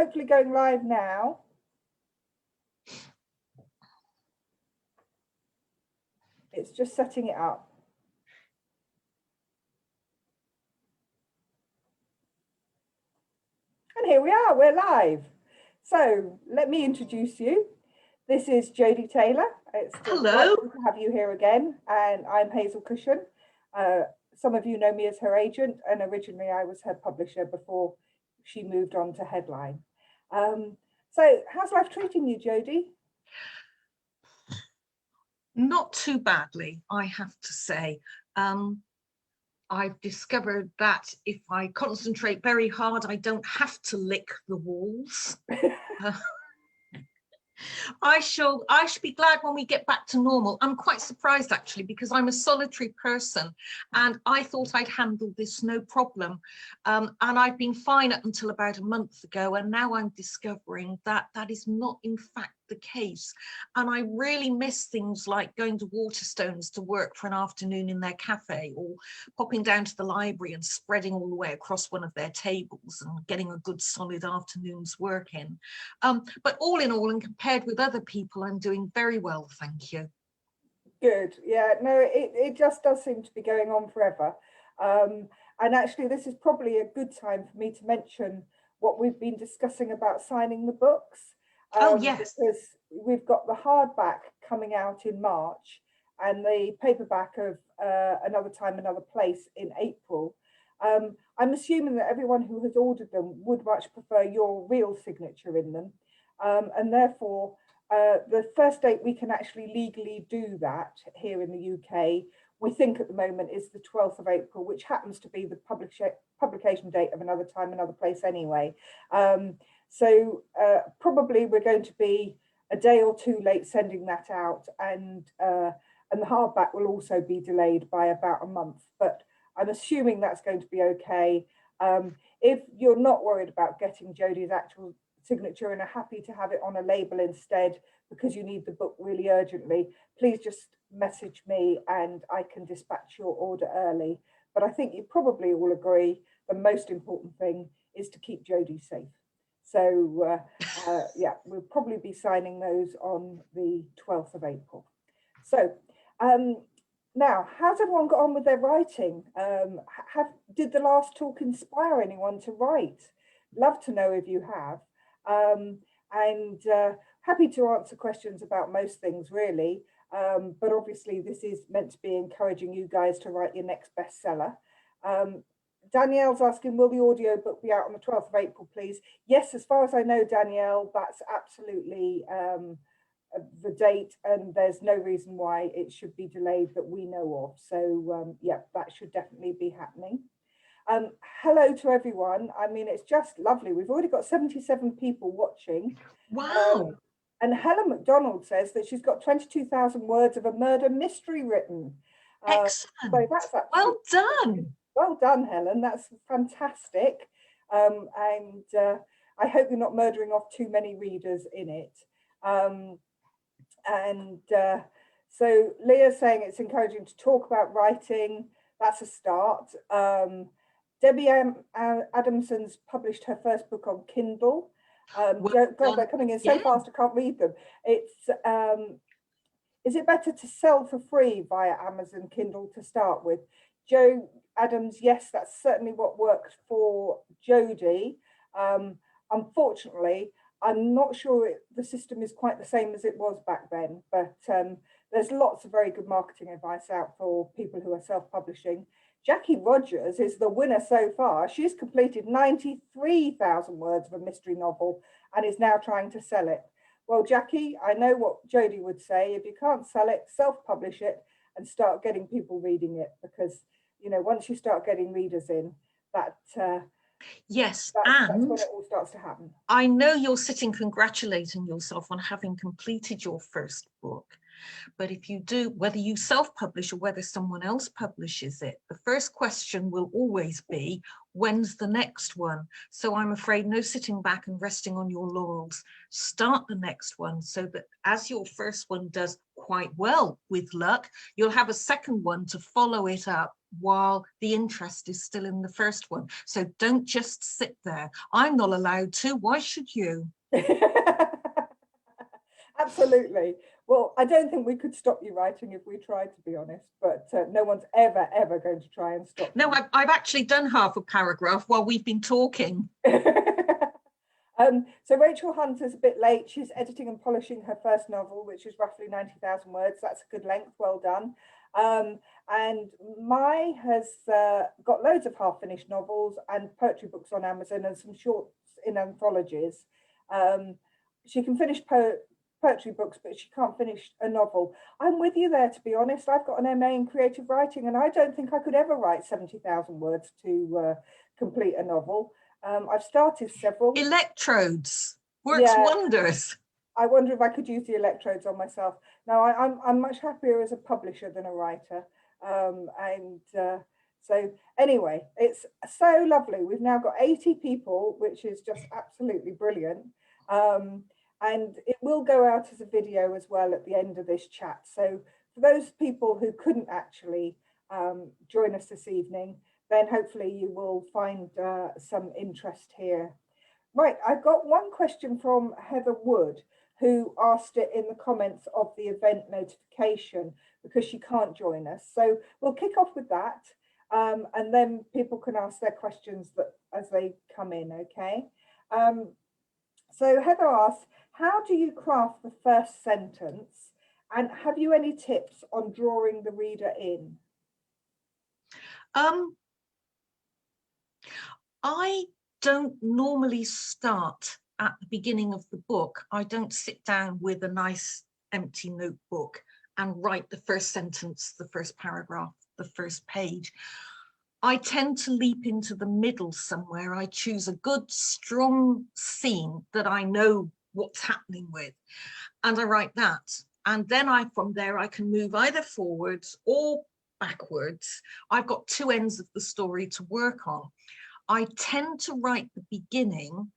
hopefully going live now. It's just setting it up. And here we are, we're live. So let me introduce you. This is Jodi Taylor. It's delightful to have you here again. And I'm Hazel Cushion. Some of you know me as her agent, and originally I was her publisher before she moved on to Headline. So how's life treating you, Jodi? Not too badly, I have to say. I've discovered that if I concentrate very hard, I don't have to lick the walls. I should be glad when we get back to normal. I'm quite surprised, actually, because I'm a solitary person and I thought I'd handle this no problem. And I've been fine up until about a month ago, and now I'm discovering that that is not, in fact, the case. And I really miss things like going to Waterstones to work for an afternoon in their cafe, or popping down to the library and spreading all the way across one of their tables and getting a good solid afternoon's work in. But all in all, and compared with other people, I'm doing very well, thank you. Good. Yeah, no, it just does seem to be going on forever. And actually, this is probably a good time for me to mention what we've been discussing about signing the books. Oh, yes. Because we've got the hardback coming out in March and the paperback of Another Time, Another Place in April. I'm assuming that everyone who has ordered them would much prefer your real signature in them. And therefore, the first date we can actually legally do that here in the UK, we think at the moment, is the 12th of April, which happens to be the publication date of Another Time, Another Place anyway. So probably we're going to be a day or two late sending that out, and the hardback will also be delayed by about a month, but I'm assuming that's going to be okay. If you're not worried about getting Jodi's actual signature and are happy to have it on a label instead because you need the book really urgently, please just message me and I can dispatch your order early. But I think you probably all agree the most important thing is to keep Jodi safe. So yeah, we'll probably be signing those on the 12th of April. So now, how's everyone got on with their writing? Did the last talk inspire anyone to write? Love to know if you have. And happy to answer questions about most things, really. But obviously, this is meant to be encouraging you guys to write your next bestseller. Danielle's asking, will the audio book be out on the 12th of April, please? Yes, as far as I know, Danielle, that's absolutely the date, and there's no reason why it should be delayed that we know of. So yeah, that should definitely be happening. Hello to everyone. I mean, it's just lovely. We've already got 77 people watching. Wow. And Helen McDonald says that she's got 22,000 words of a murder mystery written. Excellent. So that's well done. Well done, Helen. That's fantastic. And I hope you're not murdering off too many readers in it. So Leah's saying it's encouraging to talk about writing. That's a start. Debbie Adamson's published her first book on Kindle. God, they're coming in so fast, I can't read them. It's is it better to sell for free via Amazon Kindle to start with? Joe Adams, yes, that's certainly what worked for Jodi. Unfortunately, I'm not sure the system is quite the same as it was back then, but there's lots of very good marketing advice out for people who are self-publishing. Jackie Rogers is the winner so far. She's completed 93,000 words of a mystery novel and is now trying to sell it. Well, Jackie, I know what Jodi would say. If you can't sell it, self-publish it and start getting people reading it, because, you know, once you start getting readers in, yes, that's when it all starts to happen. I know you're sitting congratulating yourself on having completed your first book. But if you do, whether you self-publish or whether someone else publishes it, the first question will always be, when's the next one? So I'm afraid no sitting back and resting on your laurels. Start the next one so that as your first one does quite well with luck. You'll have a second one to follow it up while the interest is still in the first one. So don't just sit there. I'm not allowed to. Why should you? Absolutely. Well, I don't think we could stop you writing if we tried, to be honest, but no one's ever going to try and stop No, you. I've actually done half a paragraph while we've been talking. So Rachel Hunter's a bit late. She's editing and polishing her first novel, which is roughly 90,000 words. That's a good length. Well done. And Mai has got loads of half-finished novels and poetry books on Amazon and some shorts in anthologies. She can finish poetry books, but she can't finish a novel. I'm with you there, to be honest. I've got an MA in creative writing, and I don't think I could ever write 70,000 words to complete a novel. I've started several. Electrodes works wonders. I wonder if I could use the electrodes on myself. No, I'm much happier as a publisher than a writer. So anyway, it's so lovely. We've now got 80 people, which is just absolutely brilliant. And it will go out as a video as well at the end of this chat. So for those people who couldn't actually join us this evening, then hopefully you will find some interest here. Right, I've got one question from Heather Wood, who asked it in the comments of the event notification because she can't join us. So we'll kick off with that, and then people can ask their questions as they come in, okay? So Heather asks, how do you craft the first sentence? And have you any tips on drawing the reader in? I don't normally start at the beginning of the book. I don't sit down with a nice empty notebook and write the first sentence, the first paragraph, the first page. I tend to leap into the middle somewhere. I choose a good, strong scene that I know what's happening with, and I write that. And then from there, I can move either forwards or backwards. I've got two ends of the story to work on. I tend to write the beginning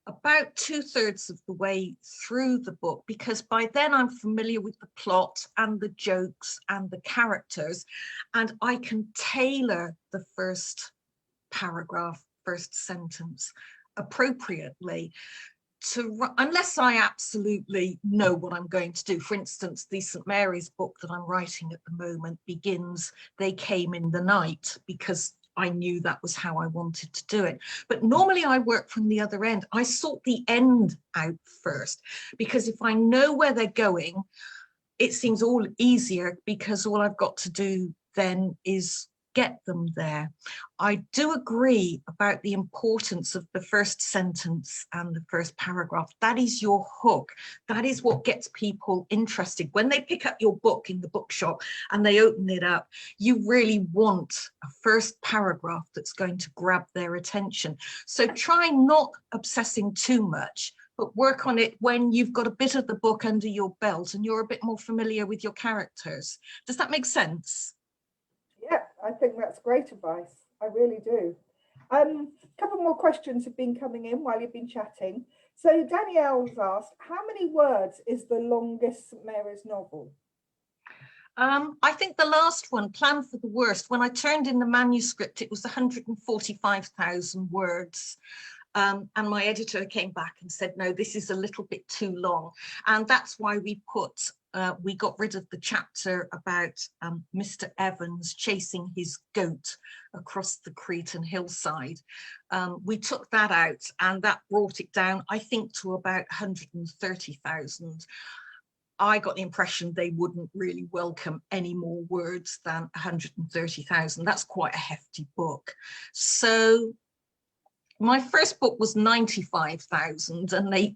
about 2/3 of the way through the book, because by then I'm familiar with the plot and the jokes and the characters, and I can tailor the first paragraph, first sentence appropriately unless I absolutely know what I'm going to do. For instance, the St. Mary's book that I'm writing at the moment begins, "They came in the night," because I knew that was how I wanted to do it. But normally I work from the other end. I sort the end out first, because if I know where they're going, it seems all easier, because all I've got to do then is get them there. I do agree about the importance of the first sentence and the first paragraph. That is your hook. That is what gets people interested. When they pick up your book in the bookshop and they open it up, you really want a first paragraph that's going to grab their attention. So try not obsessing too much, but work on it when you've got a bit of the book under your belt and you're a bit more familiar with your characters. Does that make sense? Yeah, I think that's great advice. I really do. A couple more questions have been coming in while you've been chatting. So Danielle's asked, how many words is the longest St. Mary's novel? I think the last one, Plan for the Worst, when I turned in the manuscript, it was 145,000 words. And my editor came back and said, no, this is a little bit too long. And that's why we got rid of the chapter about Mr. Evans chasing his goat across the Cretan hillside. We took that out, and that brought it down, I think, to about 130,000. I got the impression they wouldn't really welcome any more words than 130,000. That's quite a hefty book. So my first book was 95,000, and they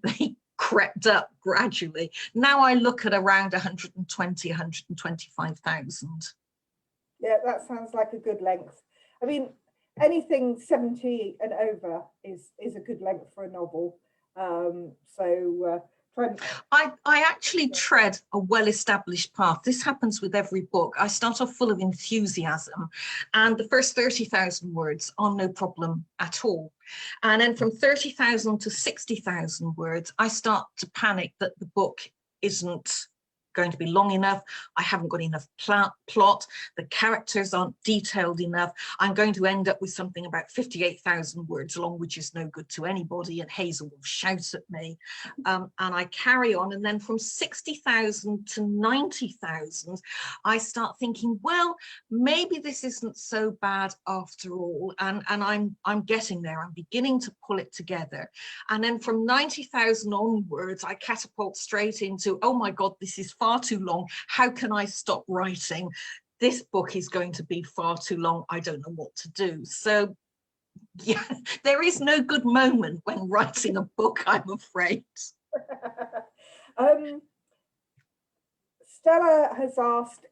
crept up gradually. Now I look at around 120, 125,000. Yeah, that sounds like a good length. I mean, anything 70 and over is a good length for a novel. I actually tread a well-established path. This happens with every book. I start off full of enthusiasm, and the first 30,000 words are no problem at all. And then from 30,000 to 60,000 words, I start to panic that the book isn't going to be long enough. I haven't got enough plot. The characters aren't detailed enough. I'm going to end up with something about 58,000 words long, which is no good to anybody. And Hazel will shout at me. And I carry on. And then from 60,000 to 90,000, I start thinking, well, maybe this isn't so bad after all. And I'm getting there. I'm beginning to pull it together. And then from 90,000 onwards, I catapult straight into, oh my God, this is far too long. How can I stop writing? This book is going to be far too long. I don't know what to do. So yeah, there is no good moment when writing a book, I'm afraid. Stella has asked,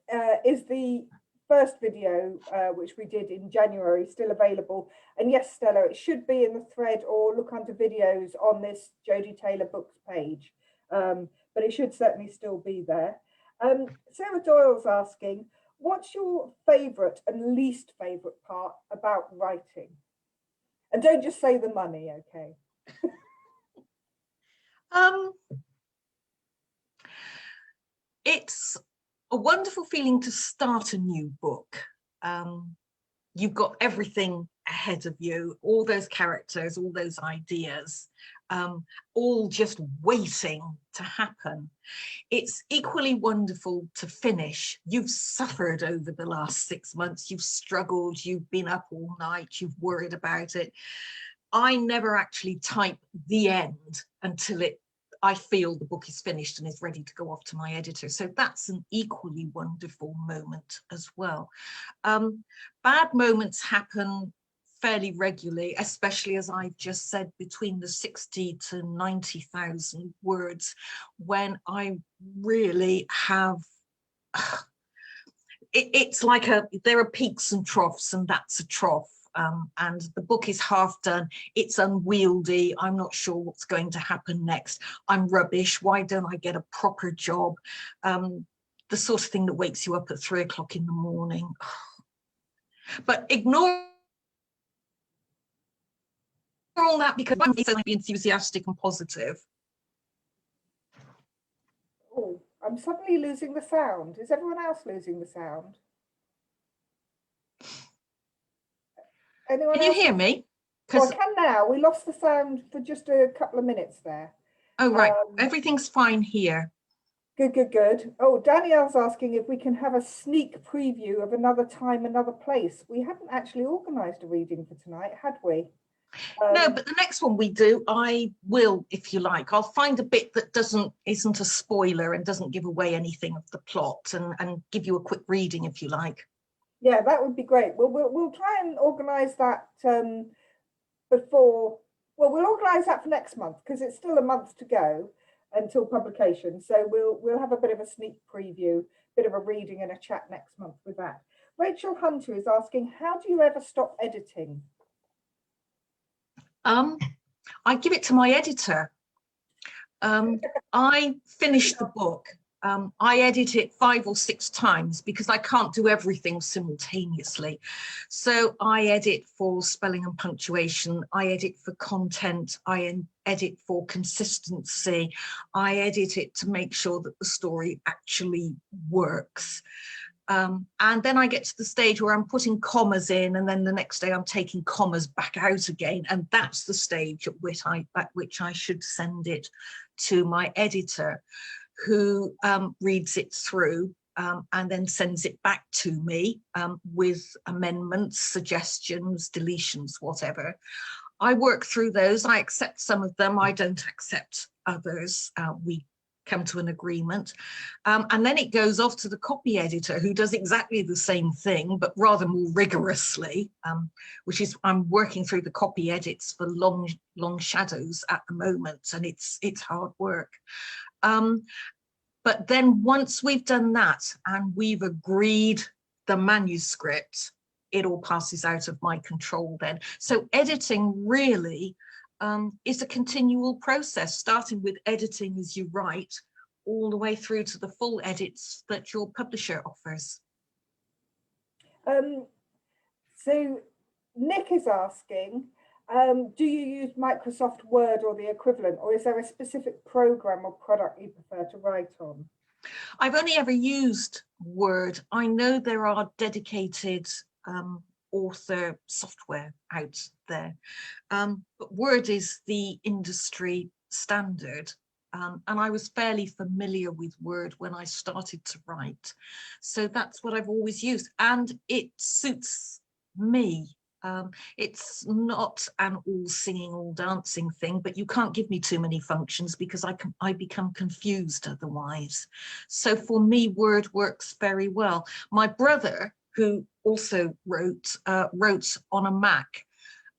is the first video, which we did in January, still available? And yes, Stella, it should be in the thread, or look under videos on this Jodi Taylor Books page. But it should certainly still be there. Sarah Doyle's asking, what's your favourite and least favourite part about writing? And don't just say the money, okay? It's a wonderful feeling to start a new book. You've got everything ahead of you, all those characters, all those ideas, all just waiting to happen. It's equally wonderful to finish. You've suffered over the last 6 months. You've struggled. You've been up all night. You've worried about it. I never actually type the end until I feel the book is finished and is ready to go off to my editor. So that's an equally wonderful moment as well. Bad moments happen fairly regularly, especially, as I've just said, between the 60 to 90,000 words, when I really have, it's like there are peaks and troughs, and that's a trough. And the book is half done. It's unwieldy. I'm not sure what's going to happen next. I'm rubbish. Why don't I get a proper job? The sort of thing that wakes you up at 3 o'clock in the morning. But ignore all that, because I'm going to be enthusiastic and positive. Oh, I'm suddenly losing the sound. Is everyone else losing the sound? Anyone Can you hear me? Oh, I can now. We lost the sound for just a couple of minutes there. Oh, right. Everything's fine here. Good, good, good. Oh, Danielle's asking if we can have a sneak preview of Another Time, Another Place. We haven't actually organised a reading for tonight, had we? No, but the next one we do, I will, if you like. I'll find a bit that isn't a spoiler and doesn't give away anything of the plot, and give you a quick reading if you like. Yeah, that would be great. We'll try and organise that before. Well, we'll organise that for next month, because it's still a month to go until publication. So we'll have a bit of a sneak preview, bit of a reading and a chat next month with that. Rachel Hunter is asking, how do you ever stop editing? I give it to my editor. I finish the book. I edit it 5 or 6 times because I can't do everything simultaneously. So I edit for spelling and punctuation. I edit for content. I edit for consistency. I edit it to make sure that the story actually works. And then I get to the stage where I'm putting commas in, and then the next day I'm taking commas back out again. And that's the stage at which I should send it to my editor, who reads it through and then sends it back to me with amendments, suggestions, deletions, whatever. I work through those. I accept some of them. I don't accept others. We come to an agreement. And then it goes off to the copy editor, who does exactly the same thing, but rather more rigorously, which is, I'm working through the copy edits for Long Shadows at the moment, and it's hard work. But then once we've done that and we've agreed the manuscript, it all passes out of my control then. So editing really is a continual process, starting with editing as you write, all the way through to the full edits that your publisher offers. So Nick is asking, do you use Microsoft Word or the equivalent, or is there a specific program or product you prefer to write on? I've only ever used Word. I know there are dedicated author software out there, but Word is the industry standard. And I was fairly familiar with Word when I started to write. So that's what I've always used, and it suits me. It's not an all singing, all dancing thing, but you can't give me too many functions because I become confused otherwise. So for me, Word works very well. My brother, who also wrote on a Mac,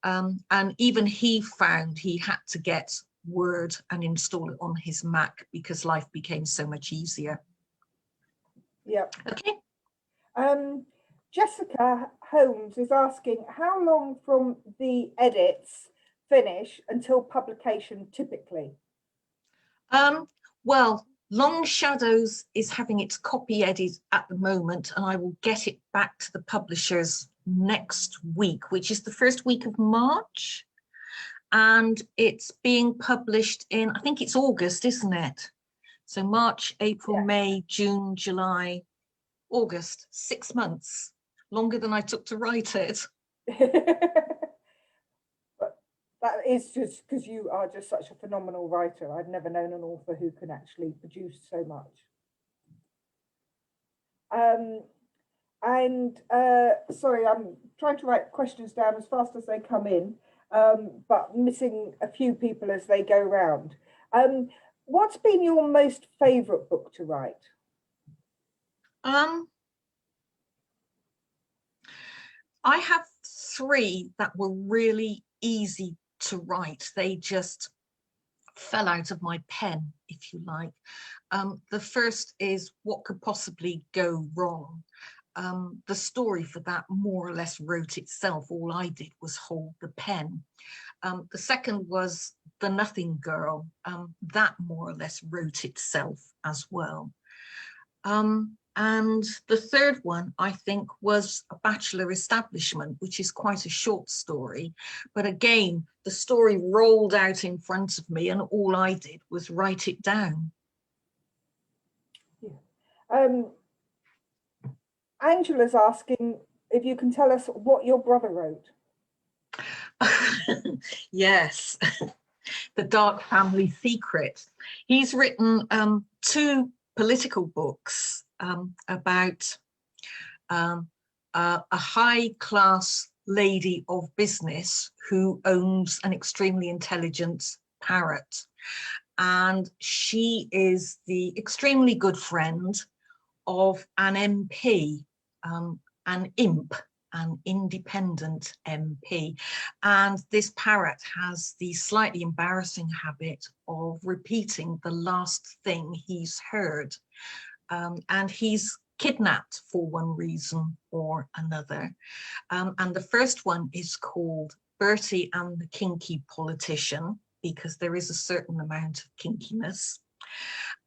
and even he found he had to get Word and install it on his Mac because life became so much easier. Yeah. Okay. Jessica Holmes is asking, how long from the edits finish until publication typically? Well, Long Shadows is having its copy edited at the moment, and I will get it back to the publishers next week, which is the first week of March. And it's being published in, I think it's August, isn't it? So March, April, Yeah. May, June, July, August, 6 months, longer than I took to write it. But that is just because you are just such a phenomenal writer. I've never known an author who can actually produce so much. Sorry, I'm trying to write questions down as fast as they come in, but missing a few people as they go round. What's been your most favourite book to write? I have 3 that were really easy to write. They just fell out of my pen, if you like. The first is What Could Possibly Go Wrong? The story for that more or less wrote itself. All I did was hold the pen. The second was The Nothing Girl. That more or less wrote itself as well. And the third one, I think, was A Bachelor Establishment, which is quite a short story. But again, the story rolled out in front of me and all I did was write it down. Yeah. Angela's asking if you can tell us what your brother wrote. Yes, The Dark Family Secret. He's written 2 political books about a high-class lady of business who owns an extremely intelligent parrot. And she is the extremely good friend of an MP, an imp, an independent MP. And this parrot has the slightly embarrassing habit of repeating the last thing he's heard. And he's kidnapped for one reason or another. And the first one is called Bertie and the Kinky Politician, because there is a certain amount of kinkiness.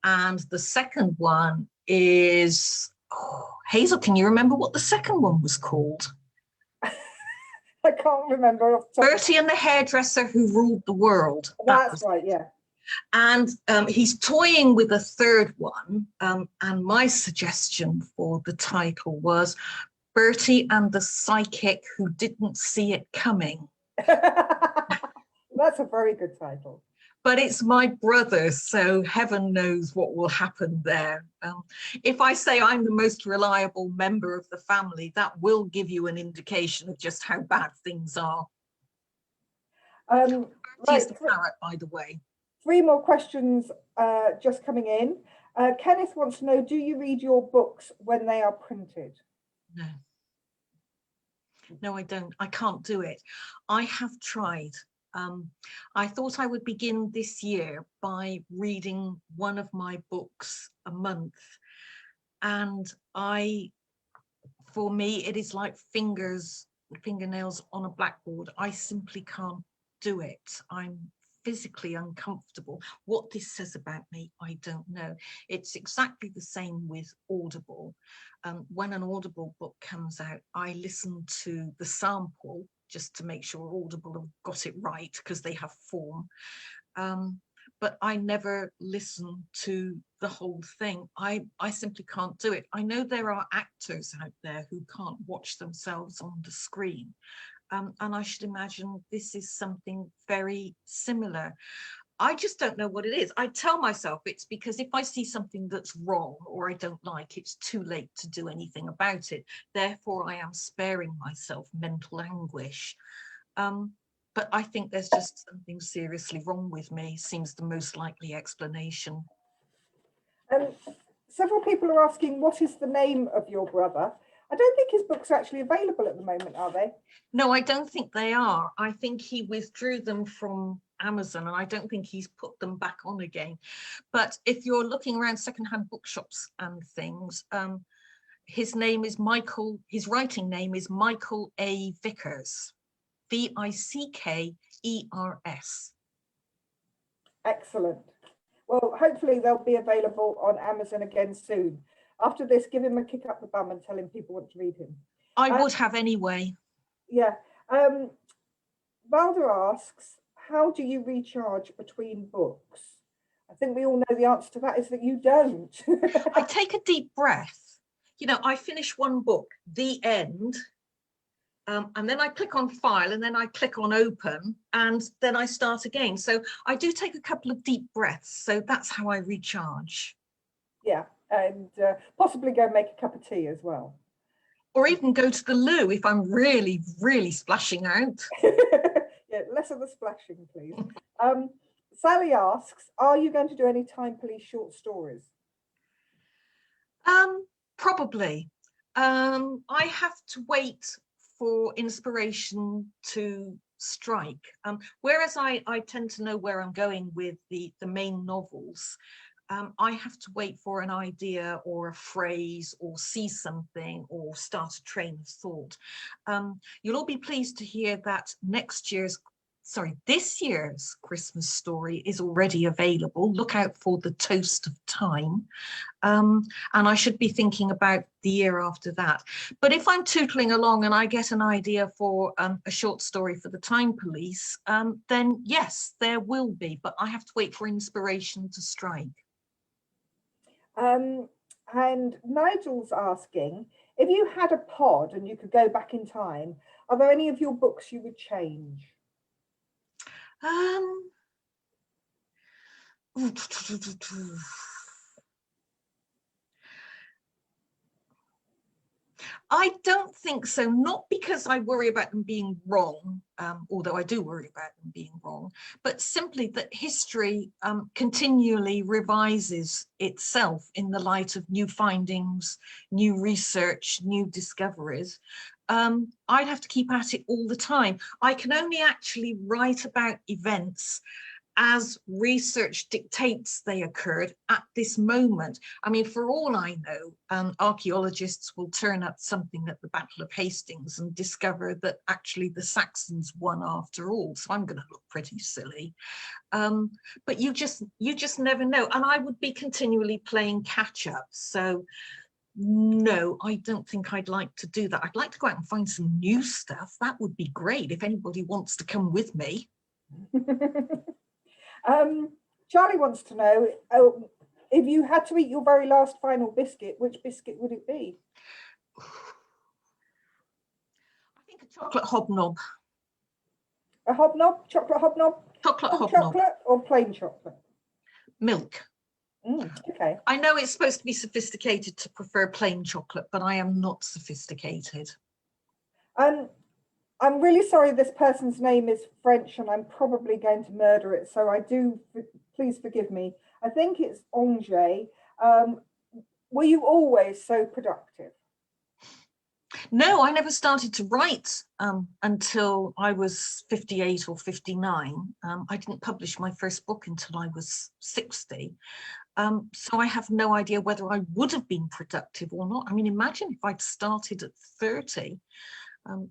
And the second one is, Hazel, can you remember what the second one was called? I can't remember. Bertie and the Hairdresser Who Ruled the World. That's right, yeah. And he's toying with a third one. And my suggestion for the title was Bertie and the Psychic Who Didn't See It Coming. That's a very good title. But it's my brother, so heaven knows what will happen there. If I say I'm the most reliable member of the family, that will give you an indication of just how bad things are. Right, the parrot, by the way. 3 more questions just coming in. Kenneth wants to know, do you read your books when they are printed? No. No, I don't. I can't do it. I have tried. I thought I would begin this year by reading one of my books a month. And for me, it is like fingernails on a blackboard. I simply can't do it. I'm physically uncomfortable. What this says about me, I don't know. It's exactly the same with Audible. When an Audible book comes out, I listen to the sample just to make sure Audible have got it right, because they have form. but I never listen to the whole thing. I simply can't do it. I know there are actors out there who can't watch themselves on the screen. And I should imagine this is something very similar. I just don't know what it is. I tell myself it's because if I see something that's wrong or I don't like, it's too late to do anything about it. Therefore, I am sparing myself mental anguish. But I think there's just something seriously wrong with me, seems the most likely explanation. Several people are asking, what is the name of your brother? I don't think his books are actually available at the moment, are they? No, I don't think they are. I think he withdrew them from Amazon, and I don't think he's put them back on again. But if you're looking around secondhand bookshops and things, his name is Michael, his writing name is Michael A. Vickers, Vickers. Excellent. Well, hopefully they'll be available on Amazon again soon. After this, give him a kick up the bum and tell him people want to read him. I would have anyway. Yeah. Valder asks, how do you recharge between books? I think we all know the answer to that is that you don't. I take a deep breath. You know, I finish one book, the end, and then I click on file, and then I click on open, and then I start again. So I do take a couple of deep breaths. So that's how I recharge. Yeah, and possibly go make a cup of tea as well. Or even go to the loo if I'm really, really splashing out. Yeah, less of the splashing, please. Sally asks, are you going to do any Time Police short stories? Probably. I have to wait for inspiration to strike. Whereas I tend to know where I'm going with the main novels, I have to wait for an idea or a phrase or see something or start a train of thought. You'll all be pleased to hear that this year's Christmas story is already available. Look out for The Toast of Time. And I should be thinking about the year after that. But if I'm tootling along and I get an idea for a short story for the Time Police, then yes, there will be, but I have to wait for inspiration to strike. And Nigel's asking, if you had a pod and you could go back in time, are there any of your books you would change? I don't think so, not because I worry about them being wrong, although I do worry about them being wrong, but simply that history continually revises itself in the light of new findings, new research, new discoveries. I'd have to keep at it all the time. I can only actually write about events as research dictates they occurred at this moment. I mean, for all I know, archaeologists will turn up something at the Battle of Hastings and discover that actually the Saxons won after all. So I'm going to look pretty silly. But you just never know. And I would be continually playing catch up. So no, I don't think I'd like to do that. I'd like to go out and find some new stuff. That would be great if anybody wants to come with me. Charlie wants to know, if you had to eat your very last final biscuit, which biscuit would it be? I think a chocolate hobnob. A hobnob? Chocolate hobnob? Chocolate hobnob. Chocolate or plain chocolate? Milk. Okay. I know it's supposed to be sophisticated to prefer plain chocolate, but I am not sophisticated. I'm really sorry this person's name is French and I'm probably going to murder it, so please forgive me. I think it's Angers. Were you always so productive? No, I never started to write until I was 58 or 59. I didn't publish my first book until I was 60. So I have no idea whether I would have been productive or not. I mean, imagine if I'd started at 30.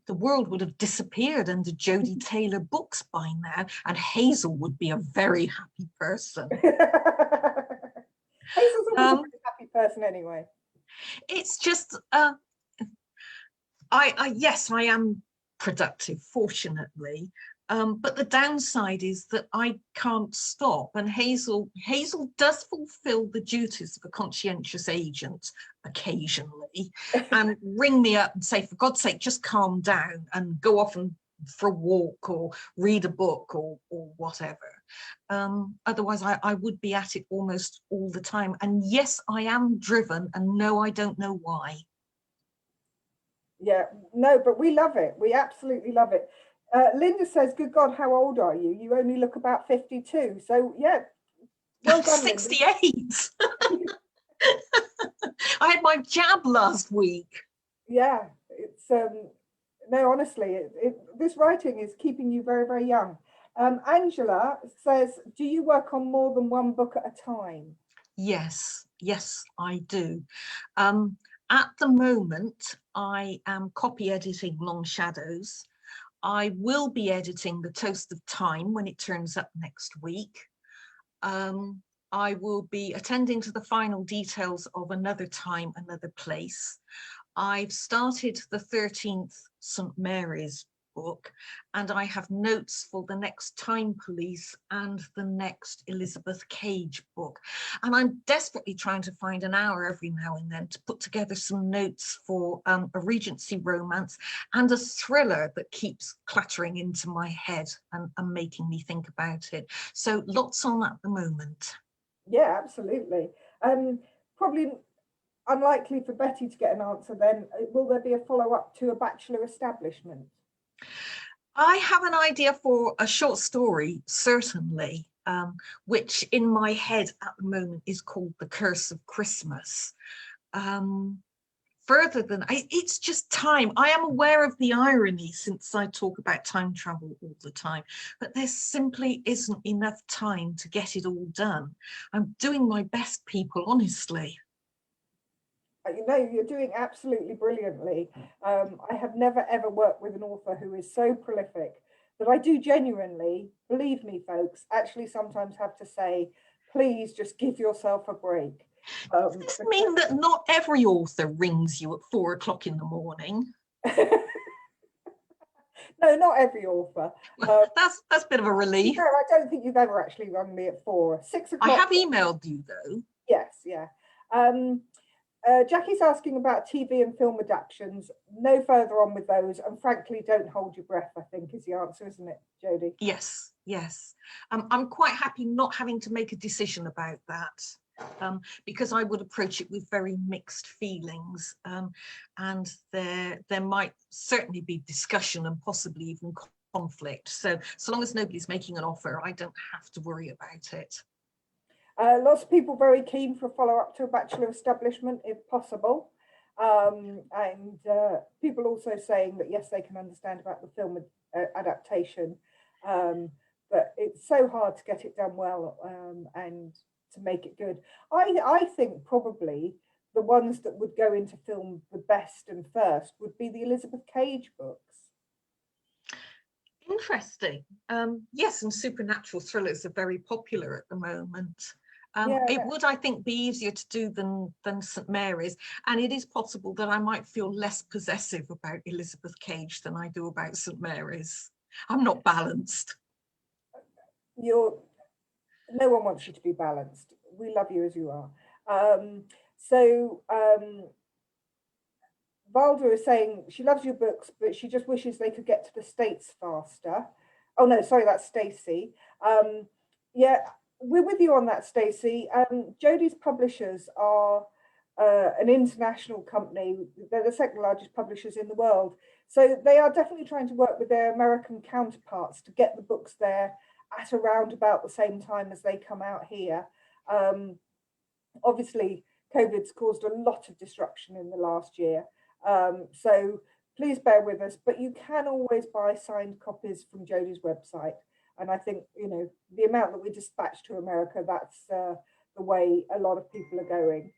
The world would have disappeared under Jodi Taylor books by now, and Hazel would be a very happy person. Hazel's always a pretty happy person anyway. It's just, yes, I am productive, fortunately. But the downside is that I can't stop. And Hazel does fulfill the duties of a conscientious agent occasionally and ring me up and say, for God's sake, just calm down and go off and for a walk or read a book or whatever. Otherwise, I would be at it almost all the time. And yes, I am driven, and no, I don't know why. Yeah, no, but we love it. We absolutely love it. Linda says, good God, how old are you? You only look about 52. So yeah, well done, 68. I had my jab last week. Yeah, it's no, honestly, this writing is keeping you very, very young. Angela says, do you work on more than one book at a time? Yes, I do. At the moment, I am copy editing Long Shadows. I will be editing The Toast of Time when it turns up next week. I will be attending to the final details of Another Time, Another Place. I've started the 13th St. Mary's book, and I have notes for the next Time Police and the next Elizabeth Cage book. And I'm desperately trying to find an hour every now and then to put together some notes for a Regency romance and a thriller that keeps clattering into my head and making me think about it. So lots on at the moment. Yeah, absolutely. Probably unlikely for Betty to get an answer then. Will there be a follow-up to A Bachelor Establishment? I have an idea for a short story, certainly, which in my head at the moment is called The Curse of Christmas. Further than, it's just time. I am aware of the irony since I talk about time travel all the time, but there simply isn't enough time to get it all done. I'm doing my best, people, honestly. You know, you're doing absolutely brilliantly. I have never ever worked with an author who is so prolific that I do genuinely, believe me, folks, actually sometimes have to say, please just give yourself a break. Does this mean that not every author rings you at 4 o'clock in the morning? No, not every author. That's a bit of a relief. No, I don't think you've ever actually rung me at 4. 6 o'clock. I have emailed you though. Yes, yeah. Jackie's asking about TV and film adaptations. No further on with those, and frankly, don't hold your breath, I think is the answer, isn't it, Jodi? Yes. I'm quite happy not having to make a decision about that, because I would approach it with very mixed feelings, and there might certainly be discussion and possibly even conflict. So long as nobody's making an offer, I don't have to worry about it. Lots of people very keen for a follow-up to A Bachelor Establishment, if possible. And people also saying that, yes, they can understand about the film adaptation, but it's so hard to get it done well and to make it good. I think probably the ones that would go into film the best and first would be the Elizabeth Cage books. Interesting. Yes, and supernatural thrillers are very popular at the moment. It would, I think, be easier to do than St. Mary's, and it is possible that I might feel less possessive about Elizabeth Cage than I do about St. Mary's. I'm not balanced. No one wants you to be balanced. We love you as you are. Valda is saying she loves your books, but she just wishes they could get to the States faster. Oh no, sorry, that's Stacey. Yeah, we're with you on that, Stacey. Jodi's publishers are an international company. They're the second largest publishers in the world. So they are definitely trying to work with their American counterparts to get the books there at around about the same time as they come out here. Obviously, COVID's caused a lot of disruption in the last year. So please bear with us, but you can always buy signed copies from Jodi's website. And I think, you know, the amount that we dispatch to America, that's the way a lot of people are going.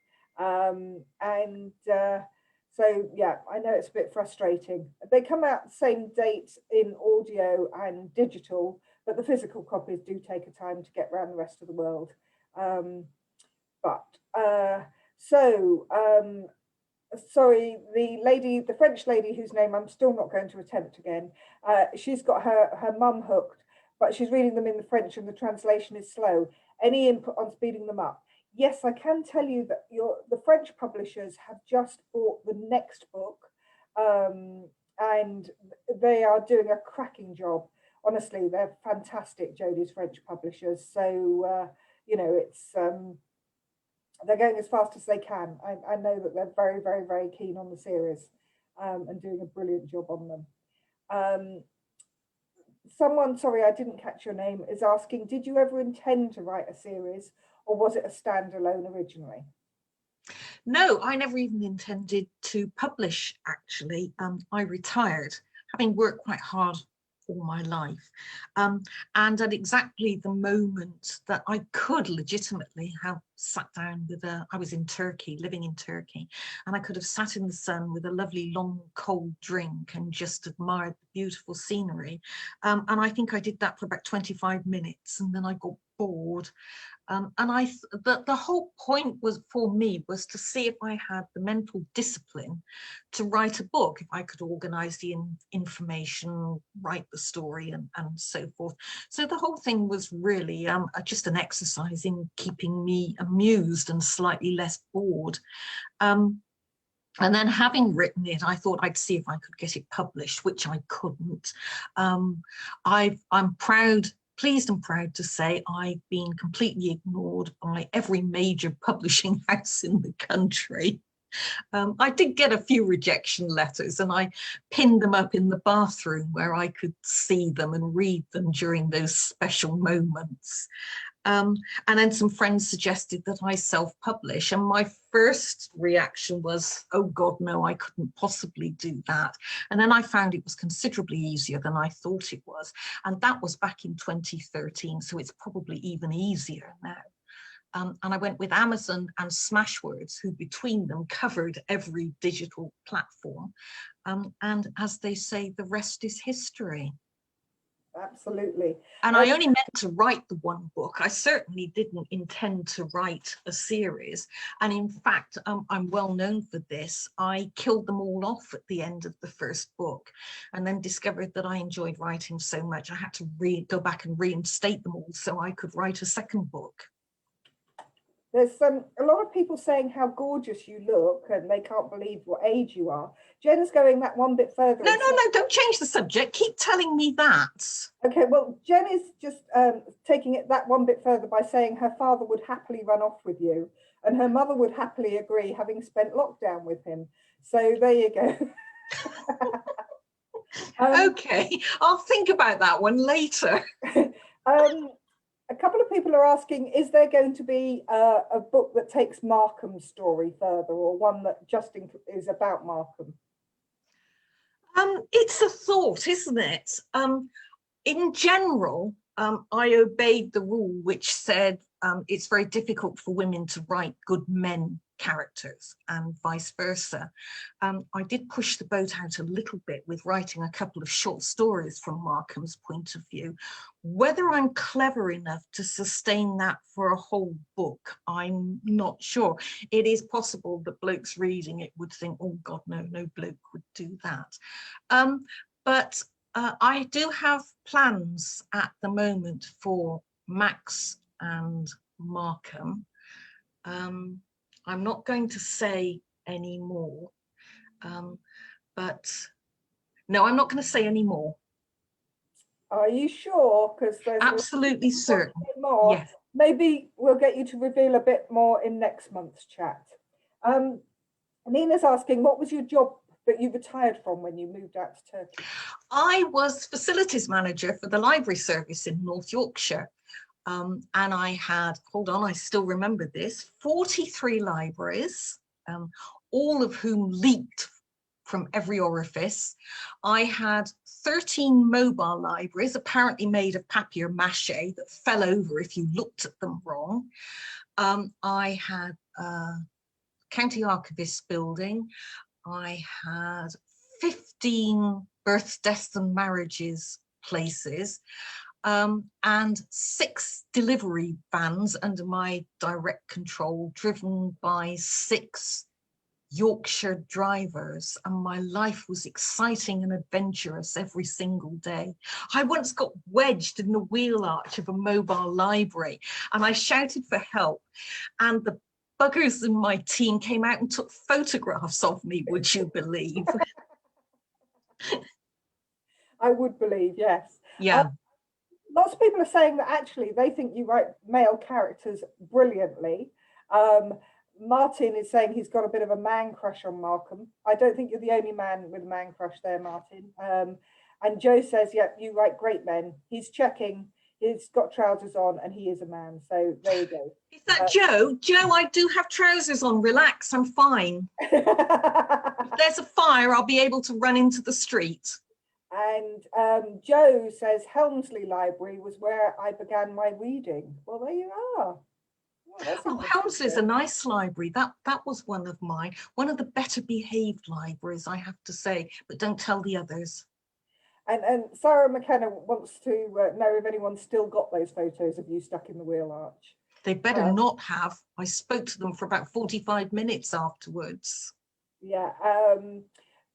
So, yeah, I know it's a bit frustrating. They come out the same date in audio and digital, but the physical copies do take a time to get around the rest of the world. sorry, the French lady whose name I'm still not going to attempt again. She's got her mum hooked, but she's reading them in the French and the translation is slow. Any input on speeding them up? Yes, I can tell you that the French publishers have just bought the next book, and they are doing a cracking job. Honestly, they're fantastic, Jodi's French publishers. So, it's they're going as fast as they can. I know that they're very, very, very keen on the series, and doing a brilliant job on them. Someone, sorry, I didn't catch your name, is asking, did you ever intend to write a series, or was it a standalone originally? No, I never even intended to publish, actually. I retired, having worked quite hard all my life. And at exactly the moment that I could legitimately have sat down with I was in Turkey, living in Turkey, and I could have sat in the sun with a lovely long cold drink and just admired the beautiful scenery. And I think I did that for about 25 minutes, and then I got bored. And the whole point was for me was to see if I had the mental discipline to write a book, if I could organize the information, write the story, and so forth. So the whole thing was really just an exercise in keeping me amused and slightly less bored. And then having written it, I thought I'd see if I could get it published, which I couldn't. I'm pleased and proud to say I've been completely ignored by every major publishing house in the country. I did get a few rejection letters, and I pinned them up in the bathroom where I could see them and read them during those special moments. And then some friends suggested that I self-publish, and my first reaction was, oh God, no, I couldn't possibly do that. And then I found it was considerably easier than I thought it was. And that was back in 2013, so it's probably even easier now. And I went with Amazon and Smashwords, who between them covered every digital platform. And as they say, the rest is history. Absolutely. And I only meant to write the one book. I certainly didn't intend to write a series. And in fact, I'm well known for this. I killed them all off at the end of the first book, and then discovered that I enjoyed writing so much I had to go back and reinstate them all so I could write a second book. There's a lot of people saying how gorgeous you look, and they can't believe what age you are. Jen's going that one bit further. No, don't change the subject. Keep telling me that. Okay, well, Jen is just taking it that one bit further by saying her father would happily run off with you, and her mother would happily agree, having spent lockdown with him. So there you go. Okay, I'll think about that one later. A couple of people are asking, is there going to be a book that takes Markham's story further, or one that just is about Markham? It's a thought, isn't it? In general, I obeyed the rule which said it's very difficult for women to write good men characters and vice versa. I did push the boat out a little bit with writing a couple of short stories from Markham's point of view. Whether I'm clever enough to sustain that for a whole book, I'm not sure. It is possible that blokes reading it would think, oh God, no bloke would do that. But I do have plans at the moment for Max and Markham. I'm not going to say any more, but no, I'm not going to say any more. Are you sure? Because there's absolutely certain. More. Yes. Maybe we'll get you to reveal a bit more in next month's chat. Nina's asking, what was your job that you retired from when you moved out to Turkey? I was facilities manager for the library service in North Yorkshire. And I had, hold on, I still remember this, 43 libraries, all of whom leaked from every orifice. I had 13 mobile libraries, apparently made of papier-mâché that fell over if you looked at them wrong. I had a county archivist's building. I had 15 births, deaths and marriages places. And 6 delivery vans under my direct control, driven by 6 Yorkshire drivers, and my life was exciting and adventurous every single day. I once got wedged in the wheel arch of a mobile library and I shouted for help, and the buggers in my team came out and took photographs of me, would you believe? I would believe, yes. Yeah. Lots of people are saying that actually they think you write male characters brilliantly. Um, Martin is saying he's got a bit of a man crush on Malcolm. I don't think you're the only man with a man crush there, Martin. And Joe says, yep, you write great men. He's checking, he's got trousers on and he is a man. So there you go. Is that Joe? Joe, I do have trousers on. Relax, I'm fine. If there's a fire, I'll be able to run into the street. And Joe says Helmsley Library was where I began my reading. Well, there you are. Oh, Helmsley's a nice library. That was one of mine. One of the better behaved libraries, I have to say, but don't tell the others. And Sarah McKenna wants to know if anyone's still got those photos of you stuck in the wheel arch. They better not have. I spoke to them for about 45 minutes afterwards. Yeah.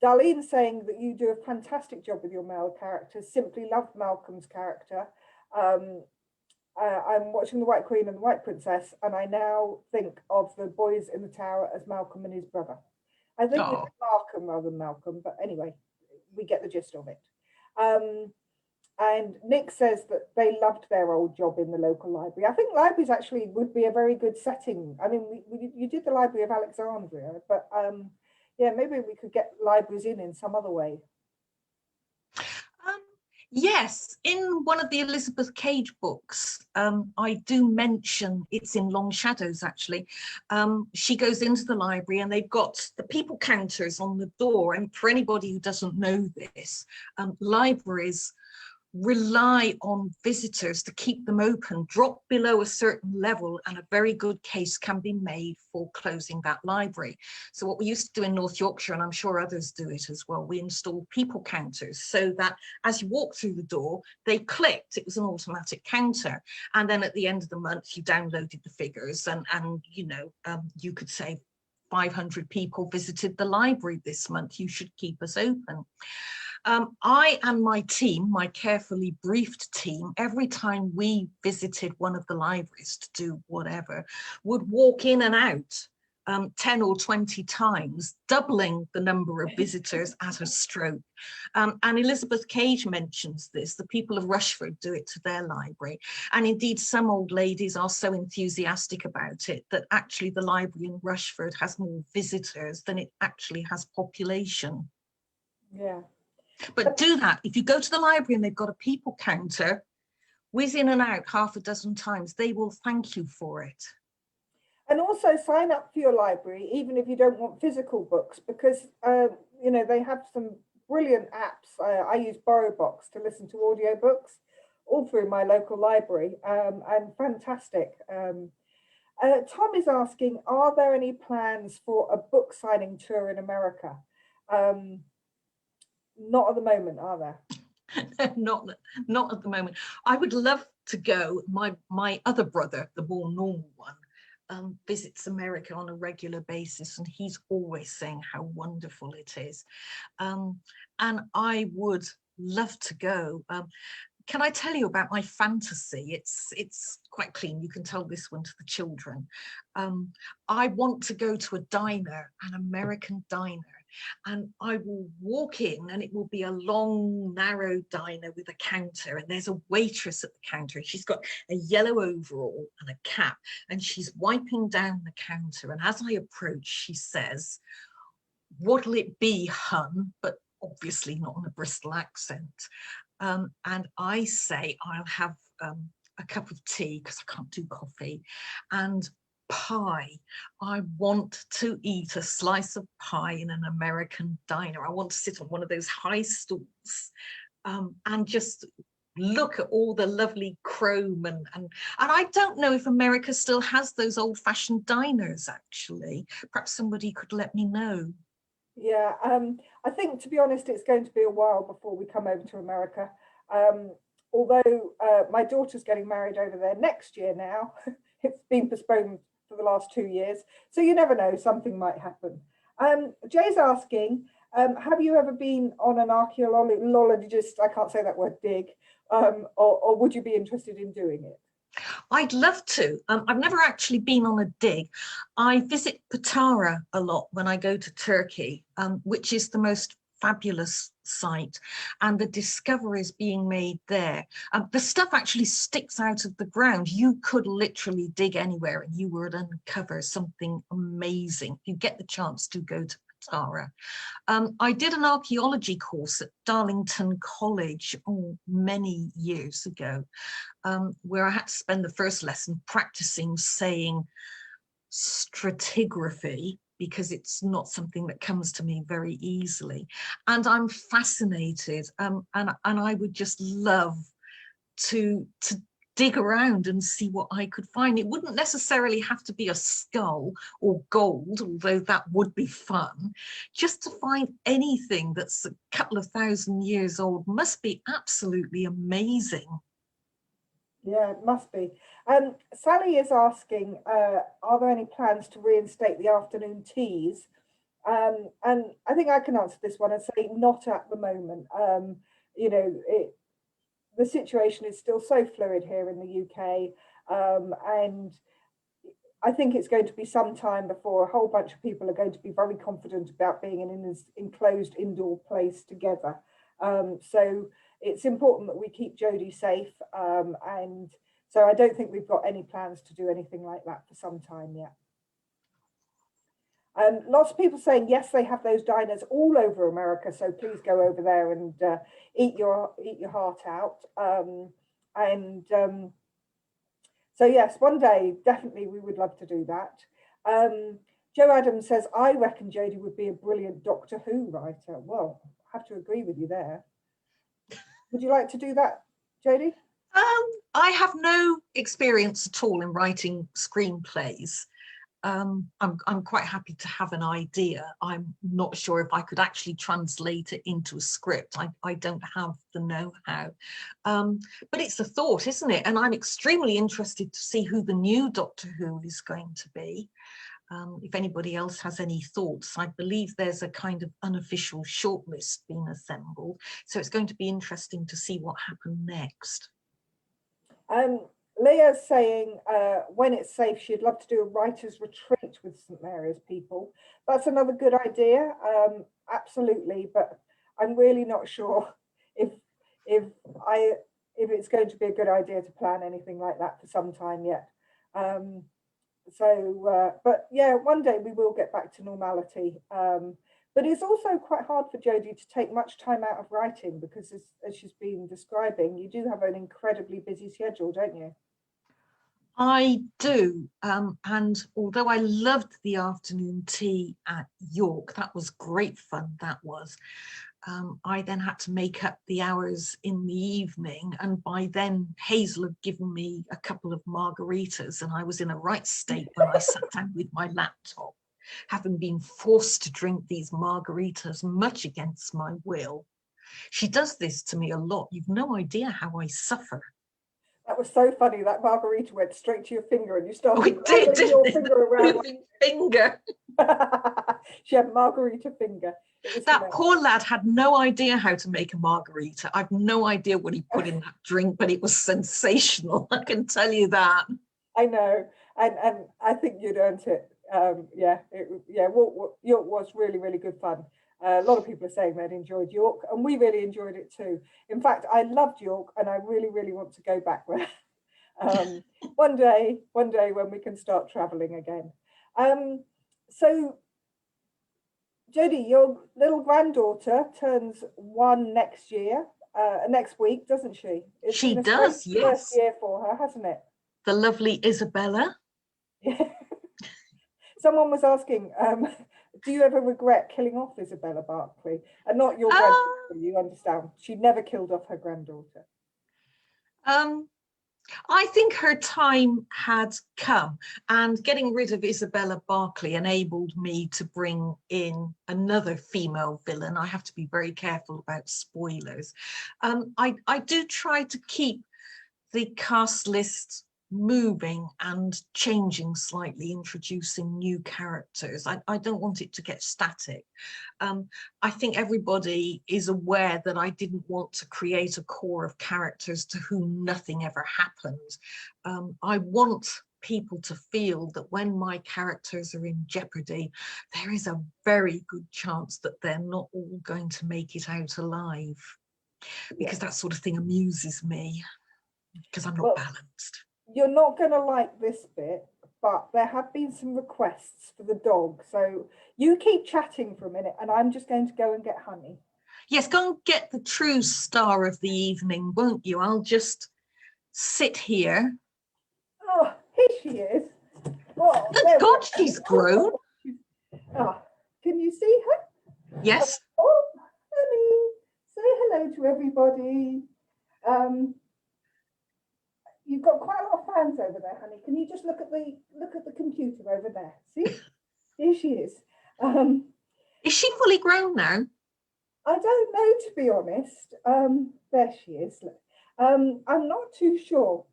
Darlene saying that you do a fantastic job with your male characters. Simply loved Malcolm's character. I'm watching The White Queen and The White Princess, and I now think of the boys in the tower as Malcolm and his brother. I think it's Markham rather than Malcolm, but anyway, we get the gist of it. And Nick says that they loved their old job in the local library. I think libraries actually would be a very good setting. I mean, you did the Library of Alexandria, but yeah, maybe we could get libraries in some other way. Yes, in one of the Elizabeth Cage books, I do mention, it's in Long Shadows actually, she goes into the library and they've got the people counters on the door. And for anybody who doesn't know this, libraries rely on visitors to keep them open. Drop below a certain level and a very good case can be made for closing that library. So what we used to do in North Yorkshire, and I'm sure others do it as well, we installed people counters so that as you walk through the door, they clicked. It was an automatic counter. And then at the end of the month, you downloaded the figures and you know, you could say 500 people visited the library this month. You should keep us open. I and my team, my carefully briefed team, every time we visited one of the libraries to do whatever, would walk in and out 10 or 20 times, doubling the number of visitors at a stroke. And Elizabeth Cage mentions this. The people of Rushford do it to their library. And indeed, some old ladies are so enthusiastic about it that actually the library in Rushford has more visitors than it actually has population. Yeah. But do that. If you go to the library and they've got a people counter, whiz in and out half a dozen times, they will thank you for it. And also sign up for your library, even if you don't want physical books, because, you know, they have some brilliant apps. I use BorrowBox to listen to audiobooks all through my local library, and fantastic. Tom is asking, are there any plans for a book signing tour in America? Not at the moment, are there? not at the moment. I would love to go. My other brother, the more normal one, visits America on a regular basis, and he's always saying how wonderful it is. And I would love to go. Can I tell you about my fantasy? It's quite clean. You can tell this one to the children. I want to go to a diner, an American diner, and I will walk in and it will be a long, narrow diner with a counter, and there's a waitress at the counter and she's got a yellow overall and a cap and she's wiping down the counter. And as I approach, she says, "What'll it be, hun?" But obviously not on a Bristol accent. And I say, "I'll have a cup of tea because I can't do coffee, and pie. I want to eat a slice of pie in an American diner. I want to sit on one of those high stools and just look at all the lovely chrome and I don't know if America still has those old-fashioned diners, actually. Perhaps somebody could let me know." Yeah, I think, to be honest, it's going to be a while before we come over to America. Although my daughter's getting married over there next year now. It's been postponed for the last 2 years. So you never know, something might happen. Jay's asking, have you ever been on an archaeologist, I can't say that word, dig, or would you be interested in doing it? I'd love to. I've never actually been on a dig. I visit Patara a lot when I go to Turkey, which is the most fabulous site, and the discoveries being made there. The stuff actually sticks out of the ground. You could literally dig anywhere and you would uncover something amazing. You get the chance to go to Patara. I did an archaeology course at Darlington College many years ago, where I had to spend the first lesson practicing saying stratigraphy, because it's not something that comes to me very easily. And I'm fascinated, and I would just love to dig around and see what I could find. It wouldn't necessarily have to be a skull or gold, although that would be fun. Just to find anything that's a couple of thousand years old must be absolutely amazing. Yeah, it must be. Sally is asking, are there any plans to reinstate the afternoon teas? And I think I can answer this one and say not at the moment. You know, the situation is still so fluid here in the UK, and I think it's going to be some time before a whole bunch of people are going to be very confident about being in an enclosed indoor place together. So it's important that we keep Jodi safe, and so I don't think we've got any plans to do anything like that for some time yet. Lots of people saying yes, they have those diners all over America, so please go over there and eat your heart out. So yes, one day definitely we would love to do that. Joe Adams says, I reckon Jodi would be a brilliant Doctor Who writer. Well, I have to agree with you there. Would you like to do that, Jodi? I have no experience at all in writing screenplays. I'm quite happy to have an idea. I'm not sure if I could actually translate it into a script. I don't have the know-how. But it's a thought, isn't it? And I'm extremely interested to see who the new Doctor Who is going to be. If anybody else has any thoughts, I believe there's a kind of unofficial shortlist being assembled. So it's going to be interesting to see what happens next. Leah's saying when it's safe, she'd love to do a writer's retreat with St Mary's people. That's another good idea, absolutely. But I'm really not sure if it's going to be a good idea to plan anything like that for some time yet. But yeah, one day we will get back to normality. But it's also quite hard for Jodi to take much time out of writing because, as she's been describing, you do have an incredibly busy schedule, don't you? I do. And although I loved the afternoon tea at York, that was great fun, that was. I then had to make up the hours in the evening. And by then, Hazel had given me a couple of margaritas, and I was in a right state when I sat down with my laptop, having been forced to drink these margaritas much against my will. She does this to me a lot. You've no idea how I suffer. That was so funny. That margarita went straight to your finger and you started wiggling your finger around. Finger. She had margarita finger. That poor lad had no idea how to make a margarita. I've no idea what he put in that drink, but it was sensational. I can tell you that. I know. And I think you'd earned it. York was really, really good fun. A lot of people are saying they'd enjoyed York, and we really enjoyed it too. In fact, I loved York, and I really, really want to go back there. One day when we can start traveling again. So, Jodi, your little granddaughter turns 1 next week, doesn't she? She does, yes. First year for her, hasn't it? The lovely Isabella. Yeah. Someone was asking, do you ever regret killing off Isabella Bailey? And not your granddaughter, you understand. She never killed off her granddaughter. I think her time had come, and getting rid of Isabella Bailey enabled me to bring in another female villain. I have to be very careful about spoilers. I do try to keep the cast list moving and changing slightly, introducing new characters. I don't want it to get static. I think everybody is aware that I didn't want to create a core of characters to whom nothing ever happened. I want people to feel that when my characters are in jeopardy, there is a very good chance that they're not all going to make it out alive, because that sort of thing amuses me, because I'm not balanced. You're not going to like this bit, but there have been some requests for the dog. So you keep chatting for a minute and I'm just going to go and get Honey. Yes, go and get the true star of the evening, won't you? I'll just sit here. Oh, here she is. Oh, Good God, she's grown. Oh, can you see her? Yes. Oh, Honey, say hello to everybody. You've got quite a lot of fans over there, Honey. Can you just look at the computer over there? See, here she is. Is she fully grown now? I don't know, to be honest. There she is. I'm not too sure.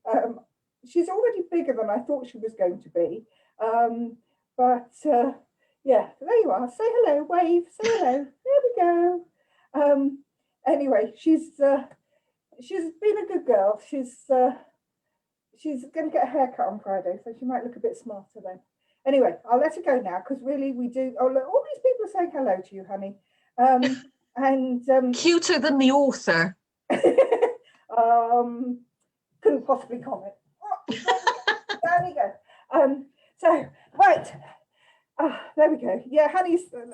She's already bigger than I thought she was going to be. Yeah, there you are. Say hello, wave, say hello. There we go. Anyway, she's been a good girl. She's going to get a haircut on Friday, so she might look a bit smarter then. Anyway, I'll let her go now, because really we do. Oh, look, all these people are saying hello to you, Honey. Cuter than the author. Couldn't possibly comment. There we go. So, right. There we go. Yeah, Honey's, a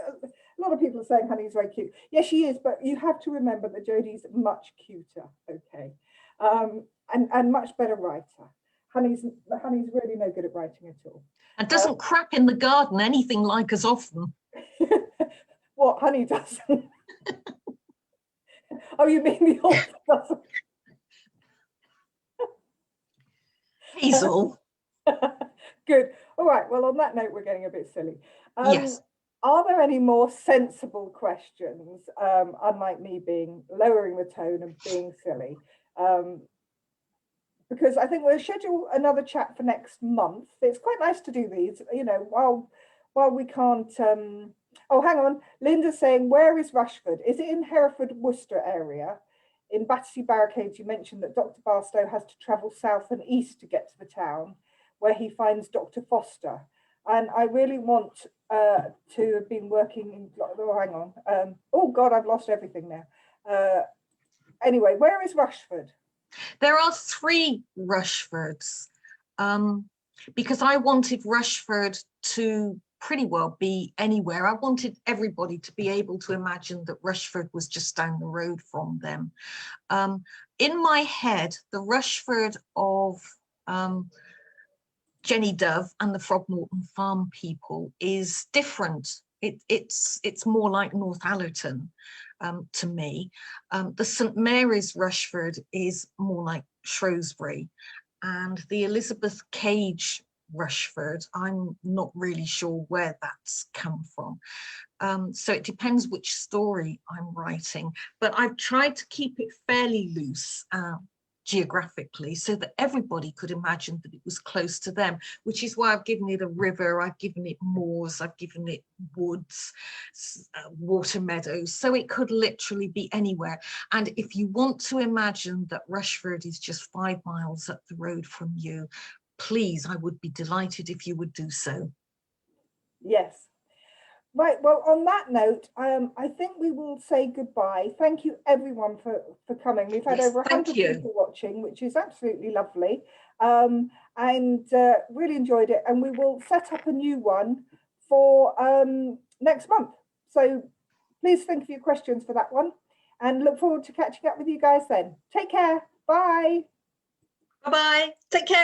lot of people are saying Honey's very cute. Yes, she is, but you have to remember that Jodi's much cuter, okay? And much better writer. Honey's really no good at writing at all. And doesn't crap in the garden anything like as often. What, Honey doesn't? Oh, you mean the author doesn't? Hazel. Good. All right. Well, on that note, we're getting a bit silly. Yes. Are there any more sensible questions, unlike me lowering the tone and being silly? Because I think we'll schedule another chat for next month. It's quite nice to do these, you know, while we can't. Oh, hang on. Linda's saying, where is Rushford? Is it in Hereford, Worcester area? In Battersea Barricades, you mentioned that Dr. Barstow has to travel south and east to get to the town, where he finds Dr. Foster. And I really want to have been working in. Oh, hang on. Oh God, I've lost everything now. Anyway, where is Rushford? There are 3 Rushfords, because I wanted Rushford to pretty well be anywhere. I wanted everybody to be able to imagine that Rushford was just down the road from them. In my head, the Rushford of Jenny Dove and the Frogmorton Farm people is different. It's more like Northallerton to me. The St Mary's Rushford is more like Shrewsbury, and the Elizabeth Cage Rushford, I'm not really sure where that's come from. So it depends which story I'm writing, but I've tried to keep it fairly loose geographically, so that everybody could imagine that it was close to them, which is why I've given it a river, I've given it moors, I've given it woods, water meadows, so it could literally be anywhere. And if you want to imagine that Rushford is just 5 miles up the road from you, please, I would be delighted if you would do so. Yes. Right, well, on that note, I think we will say goodbye. Thank you, everyone, for coming. We've had over 100 people watching, which is absolutely lovely, and really enjoyed it. And we will set up a new one for next month. So please think of your questions for that one, and look forward to catching up with you guys then. Take care. Bye. Bye-bye. Take care.